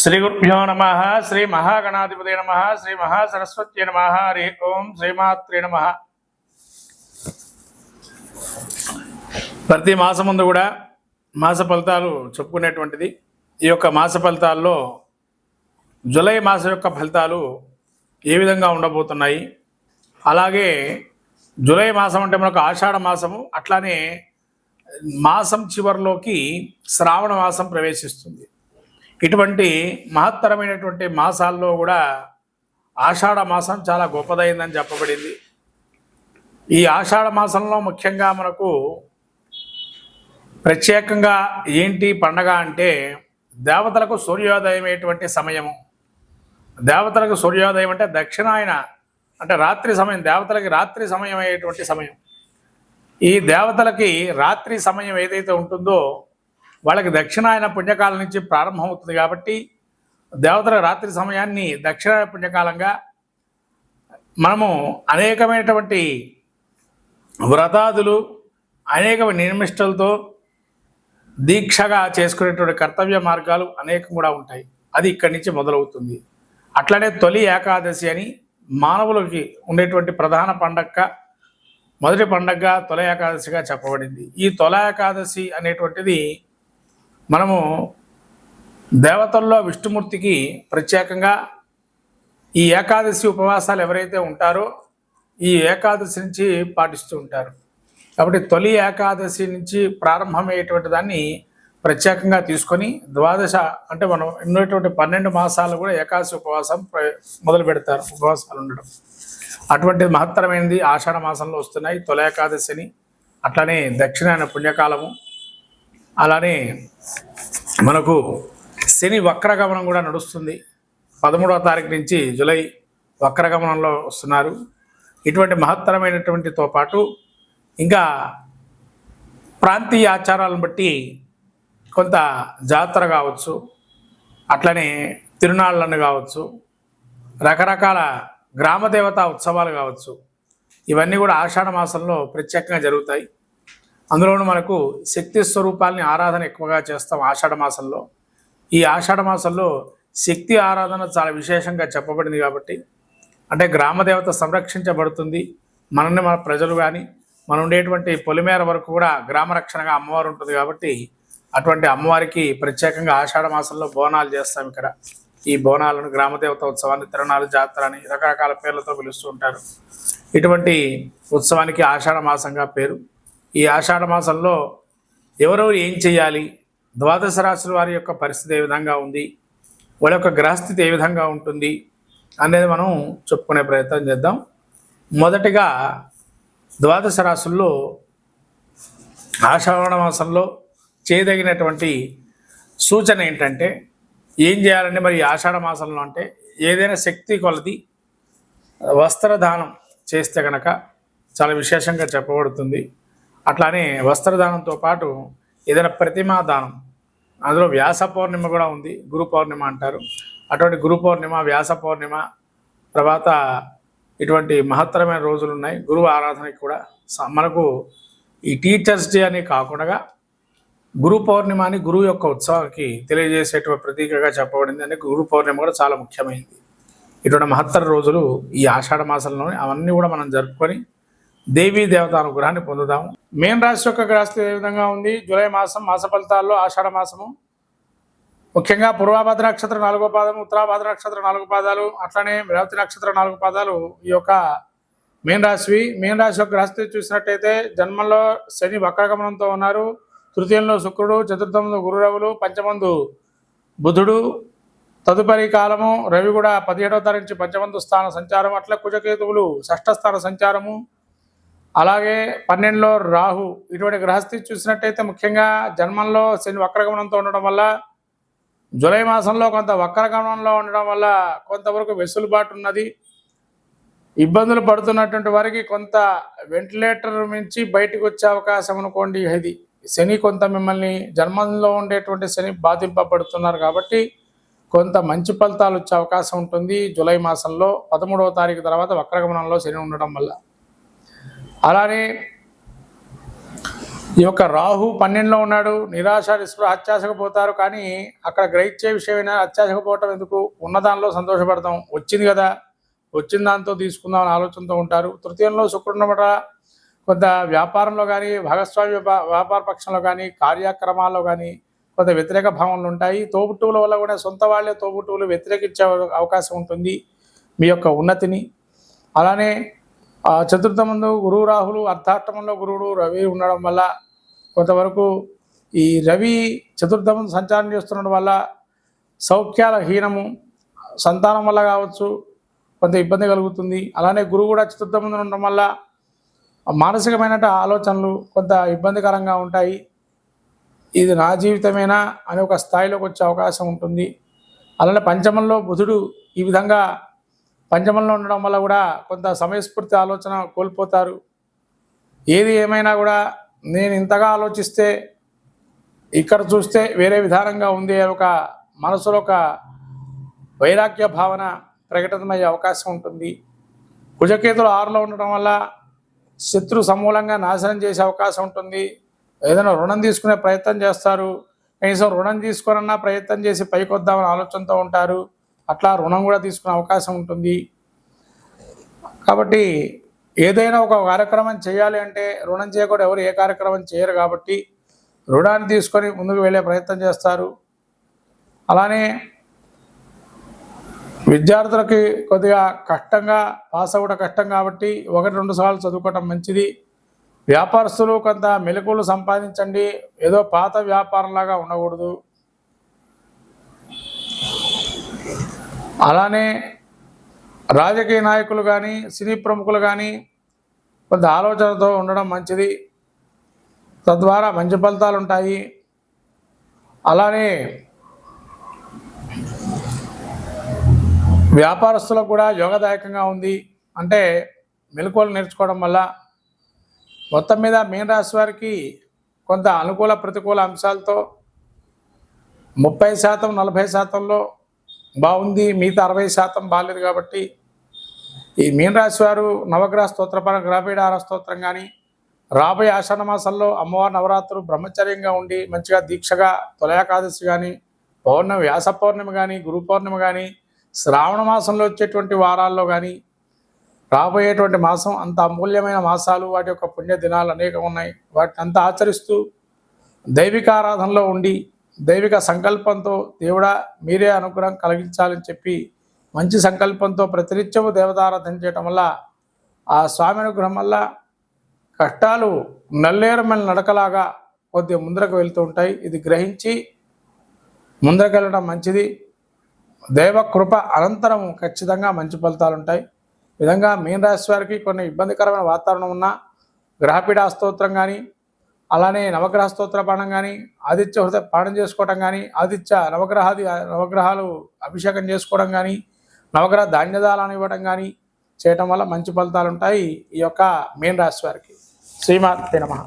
శ్రీ గురుభ్యో నమ శ్రీ మహాగణాధిపతే నమ శ్రీ మహాసరస్వత్యై నమ హరి ఓం శ్రీమాత్రే నమ. ప్రతి మాసం ముందు కూడా మాస ఫలితాలు చెప్పుకునేటువంటిది. ఈ యొక్క మాస ఫలితాల్లో జూలై మాసం యొక్క ఫలితాలు ఏ విధంగా ఉండబోతున్నాయి, అలాగే జూలై మాసం అంటే మనకు ఆషాఢ మాసము, అట్లానే మాసం చివరిలోకి శ్రావణ మాసం ప్రవేశిస్తుంది. ఇటువంటి మహత్తరమైనటువంటి మాసాల్లో కూడా ఆషాఢ మాసం చాలా గొప్పదైందని చెప్పబడింది. ఈ ఆషాఢ మాసంలో ముఖ్యంగా మనకు ప్రత్యేకంగా ఏంటి పండగ అంటే దేవతలకు సూర్యోదయం అయ్యేటువంటి సమయము. దేవతలకు సూర్యోదయం అంటే దక్షిణాయన అంటే రాత్రి సమయం, దేవతలకి రాత్రి సమయం అయ్యేటువంటి సమయం. ఈ దేవతలకి రాత్రి సమయం ఏదైతే ఉంటుందో వాళ్ళకి దక్షిణాయన పుణ్యకాలం నుంచి ప్రారంభమవుతుంది. కాబట్టి దేవతల రాత్రి సమయాన్ని దక్షిణాయన పుణ్యకాలంగా మనము అనేకమైనటువంటి వ్రతాదులు, అనేక నియమిష్టలతో దీక్షగా చేసుకునేటువంటి కర్తవ్య మార్గాలు అనేకం కూడా ఉంటాయి. అది ఇక్కడి నుంచి మొదలవుతుంది. అట్లనే తొలి ఏకాదశి అని మానవులకి ఉండేటువంటి ప్రధాన పండగ, మొదటి పండగ తొలి ఏకాదశిగా చెప్పబడింది. ఈ తొలి ఏకాదశి అనేటువంటిది మనము దేవతల్లో విష్ణుమూర్తికి ప్రత్యేకంగా ఈ ఏకాదశి ఉపవాసాలు ఎవరైతే ఉంటారో ఈ ఏకాదశి నుంచి పాటిస్తూ ఉంటారు. కాబట్టి తొలి ఏకాదశి నుంచి ప్రారంభమయ్యేటువంటి దాన్ని ప్రత్యేకంగా తీసుకొని ద్వాదశ అంటే మనం ఉన్నటువంటి 12 మాసాలు కూడా ఏకాదశి ఉపవాసం మొదలు పెడతారు, ఉపవాసాలు ఉండడం. అటువంటి మహత్తరమైనది ఆషాఢ మాసంలో వస్తున్నాయి తొలి ఏకాదశిని. అట్లానే దక్షిణాయన పుణ్యకాలము, అలానే మనకు శని వక్రగమనం కూడా నడుస్తుంది. 13వ తారీఖు నుంచి జూలై వక్రగమనంలో వస్తున్నారు. ఇటువంటి మహత్తరమైనటువంటితో పాటు ఇంకా ప్రాంతీయ ఆచారాలను బట్టి కొంత జాతర కావచ్చు, అట్లనే తిరునాళ్ళను కావచ్చు, రకరకాల గ్రామదేవతా ఉత్సవాలు కావచ్చు, ఇవన్నీ కూడా ఆషాఢ మాసంలో ప్రత్యేకంగా జరుగుతాయి. అందులోనూ మనకు శక్తి స్వరూపాలని ఆరాధన ఎక్కువగా చేస్తాం ఆషాఢ మాసంలో. ఈ ఆషాఢ మాసంలో శక్తి ఆరాధన చాలా విశేషంగా చెప్పబడింది. కాబట్టి అంటే గ్రామదేవత సంరక్షించబడుతుంది. మనల్ని మన ప్రజలు కానీ మనం ఉండేటువంటి పొలిమేర వరకు కూడా గ్రామ రక్షణగా అమ్మవారు ఉంటుంది. కాబట్టి అటువంటి అమ్మవారికి ప్రత్యేకంగా ఆషాఢ మాసంలో బోనాలు చేస్తాం. ఇక్కడ ఈ బోనాలను గ్రామదేవత ఉత్సవాన్ని, తిరునాళ్ళు, జాతర అని రకరకాల పేర్లతో పిలుస్తూ ఉంటారు. ఇటువంటి ఉత్సవానికి ఆషాఢ మాసంగా పేరు. ఈ ఆషాఢ మాసంలో ఎవరెవరు ఏం చేయాలి, ద్వాదశ రాశుల వారి యొక్క పరిస్థితి ఏ విధంగా ఉంది, వాళ్ళ యొక్క గ్రహస్థితి ఏ విధంగా ఉంటుంది అనేది మనం చెప్పుకునే ప్రయత్నం చేద్దాం. మొదటిగా ద్వాదశ రాశుల్లో ఆషాఢ మాసంలో చేయదగినటువంటి సూచన ఏంటంటే ఏం చేయాలంటే మరి ఆషాఢ మాసంలో అంటే ఏదైనా శక్తి కొలది వస్త్రదానం చేస్తే కనుక చాలా విశేషంగా చెప్పబడుతుంది. అట్లానే వస్త్రదానంతో పాటు ఏదైనా ప్రతిమా దానం, అందులో వ్యాస పౌర్ణిమ కూడా ఉంది, గురు పౌర్ణిమ అంటారు. అటువంటి గురు పౌర్ణిమ, వ్యాస పౌర్ణిమ తర్వాత ఇటువంటి మహత్తరమైన రోజులు ఉన్నాయి. గురువు ఆరాధనకి కూడా మనకు ఈ టీచర్స్ డే అని కాకుండా గురు పౌర్ణిమ అని గురువు యొక్క ఉత్సవానికి తెలియజేసేటువంటి ప్రతీకగా చెప్పబడింది. అంటే గురు పౌర్ణిమ కూడా చాలా ముఖ్యమైనది. ఇటువంటి మహత్తర రోజులు ఈ ఆషాఢ మాసంలోనే అవన్నీ కూడా మనం జరుపుకొని దేవీ దేవత అనుగ్రహాన్ని పొందుదాము. మేన్ రాశి యొక్క గ్రహస్థితి ఏ విధంగా ఉంది? జూలై మాసం మాస ఫలితాల్లో ఆషాఢ మాసము ముఖ్యంగా పూర్వాభాద్ర నక్షత్రం 4వ పాదం, ఉత్తరాభాద్ర నక్షత్రం 4 పాదాలు, అట్లనే రేవతి నక్షత్రం 4 పాదాలు ఈ యొక్క మేన్ రాశివి. మేన్ రాశి యొక్క గ్రహస్థితి చూసినట్టయితే జన్మంలో శని వక్రగమనంతో ఉన్నారు. తృతీయంలో శుక్రుడు, చతుర్థంలో గురురవులు, పంచమందు బుధుడు, తదుపరి కాలము రవి కూడా 17వ తారీఖు నుంచి పంచమందు స్థాన సంచారం, అట్లా కుజకేతువులు 6వ స్థాన సంచారము, అలాగే 12లో రాహు. ఇటువంటి గ్రహస్థితి చూసినట్టయితే ముఖ్యంగా జన్మంలో శని వక్రగమనంతో ఉండడం వల్ల, జూలై మాసంలో కొంత వక్రగమనంలో ఉండడం వల్ల కొంతవరకు వెసులుబాటు ఉన్నది. ఇబ్బందులు పడుతున్నటువంటి వారికి కొంత వెంటిలేటర్ నుంచి బయటకు వచ్చే అవకాశం అనుకోండి. ఇది శని కొంత మిమ్మల్ని జన్మంలో ఉండేటువంటి శని బాధింపబడుతున్నారు కాబట్టి కొంత మంచి ఫలితాలు వచ్చే అవకాశం ఉంటుంది జూలై మాసంలో 13వ తారీఖు తర్వాత వక్రగమనంలో శని ఉండడం వల్ల. అలానే ఈ యొక్క రాహు 12లో ఉన్నాడు. నిరాశ నిస్పృహ అత్యాశకు పోతారు. కానీ అక్కడ గ్రహించే విషయమైనా అత్యాశకు పోవటం ఎందుకు, ఉన్నదానిలో సంతోషపడతాం, వచ్చింది కదా వచ్చిన దాంతో తీసుకుందాం అని ఆలోచనతో ఉంటారు. తృతీయంలో శుక్రుడు కొంత వ్యాపారంలో కానీ భాగస్వామ్య వ్యాపార పక్షంలో కానీ కార్యక్రమాల్లో కానీ కొంత వ్యతిరేక భావనలు ఉంటాయి. తోబుట్టువుల వల్ల కూడా సొంత వాళ్ళే తోబుట్టువులు వ్యతిరేకించే అవకాశం ఉంటుంది మీ యొక్క ఉన్నతిని. అలానే చతుర్థమందు గురువు రాహులు, అర్ధాష్టమంలో గురువుడు రవి ఉండడం వల్ల కొంతవరకు ఈ రవి చతుర్థమందు సంచారం చేస్తుండడం వల్ల సౌఖ్యాల హీనము, సంతానం వల్ల కావచ్చు కొంత ఇబ్బంది కలుగుతుంది. అలానే గురువు కూడా చతుర్థమందు ఉండడం వల్ల మానసికమైన ఆలోచనలు కొంత ఇబ్బందికరంగా ఉంటాయి. ఇది నా జీవితమేనా అనే ఒక స్థాయిలోకి వచ్చే అవకాశం ఉంటుంది. అలానే పంచమంలో బుధుడు ఈ విధంగా పంచమంలో ఉండడం వల్ల కూడా కొంత సమయస్ఫూర్తి ఆలోచన కోల్పోతారు. ఏది ఏమైనా కూడా నేను ఇంతగా ఆలోచిస్తే ఇక్కడ చూస్తే వేరే విధానంగా ఉంది ఒక మనసులో ఒక వైరాగ్య భావన ప్రకటితమయ్యే అవకాశం ఉంటుంది. కుజకేతులు 6లో ఉండడం వల్ల శత్రు సమూలంగా నాశనం చేసే అవకాశం ఉంటుంది. ఏదైనా రుణం తీసుకునే ప్రయత్నం చేస్తారు, కనీసం రుణం తీసుకునన్నా ప్రయత్నం చేసి పైకి వద్దామని ఆలోచనతో ఉంటారు. అట్లా రుణం కూడా తీసుకునే అవకాశం ఉంటుంది. కాబట్టి ఏదైనా ఒక కార్యక్రమం చేయాలి అంటే రుణం చేయకుండా ఎవరు ఏ కార్యక్రమం చేయరు. కాబట్టి రుణాన్ని తీసుకొని ముందుకు వెళ్ళే ప్రయత్నం చేస్తారు. అలానే విద్యార్థులకి కొద్దిగా కష్టంగా పాస్ అవ్వడం కష్టం కాబట్టి 1-2 సార్లు చదువుకోవటం మంచిది. వ్యాపారస్తులు కొంత మెలకువలు సంపాదించండి, ఏదో పాత వ్యాపారంలాగా ఉండకూడదు. అలానే రాజకీయ నాయకులు కానీ సినీ ప్రముఖులు కానీ కొంత ఆలోచనతో ఉండడం మంచిది, తద్వారా మంచి ఫలితాలు ఉంటాయి. అలానే వ్యాపారస్తులకు కూడా యోగదాయకంగా ఉంది. అంటే మెలకువలు నేర్చుకోవడం వల్ల మొత్తం మీద మీన రాశి వారికి కొంత అనుకూల ప్రతికూల అంశాలతో 30% 40%లో బాగుంది, మిగతా 60% బాగాలేదు. కాబట్టి ఈ మీన రాశి వారు నవగ్రహ స్తోత్రపర గ్రహపీఠార స్తోత్రం కానీ రాబోయే ఆషాఢ మాసంలో అమ్మవారి నవరాత్రులు బ్రహ్మచర్యంగా ఉండి మంచిగా దీక్షగా తొలయాకాదశి కానీ పౌర్ణమి వ్యాస పౌర్ణమి కానీ గురు పౌర్ణమి కానీ శ్రావణ మాసంలో వచ్చేటువంటి వారాల్లో కానీ రాబోయేటువంటి మాసం అంత అమూల్యమైన మాసాలు, వాటి యొక్క పుణ్య దినాలు అనేకం ఉన్నాయి. వాటిని అంతా ఆచరిస్తూ దైవిక ఆరాధనలో ఉండి దైవిక సంకల్పంతో దేవుడా మీరే అనుగ్రహం కలిగించాలని చెప్పి మంచి సంకల్పంతో ప్రతినిత్యము దేవతారాధన చేయటం వల్ల ఆ స్వామి అనుగ్రహం వల్ల కష్టాలు నల్లేరమైన నడకలాగా కొద్దిగా ముందరకు వెళ్తూ ఉంటాయి. ఇది గ్రహించి ముందరకు వెళ్ళడం మంచిది. దైవ కృప అనంతరం ఖచ్చితంగా మంచి ఫలితాలు ఉంటాయి. ఈ విధంగా మీన రాశి వారికి కొన్ని ఇబ్బందికరమైన వాతావరణం ఉన్న గ్రహపీఠ స్తోత్రం కానీ అలానే నవగ్రహ స్తోత్ర పాఠం కానీ ఆదిత్య హృదయ పాఠం చేసుకోవడం కానీ ఆదిత్య నవగ్రహాలు అభిషేకం చేసుకోవడం కానీ నవగ్రహ ధాన్యదాలను ఇవ్వడం కానీ చేయటం వల్ల మంచి ఫలితాలు ఉంటాయి ఈ యొక్క మీన రాశి వారికి. శ్రీమాతే నమః.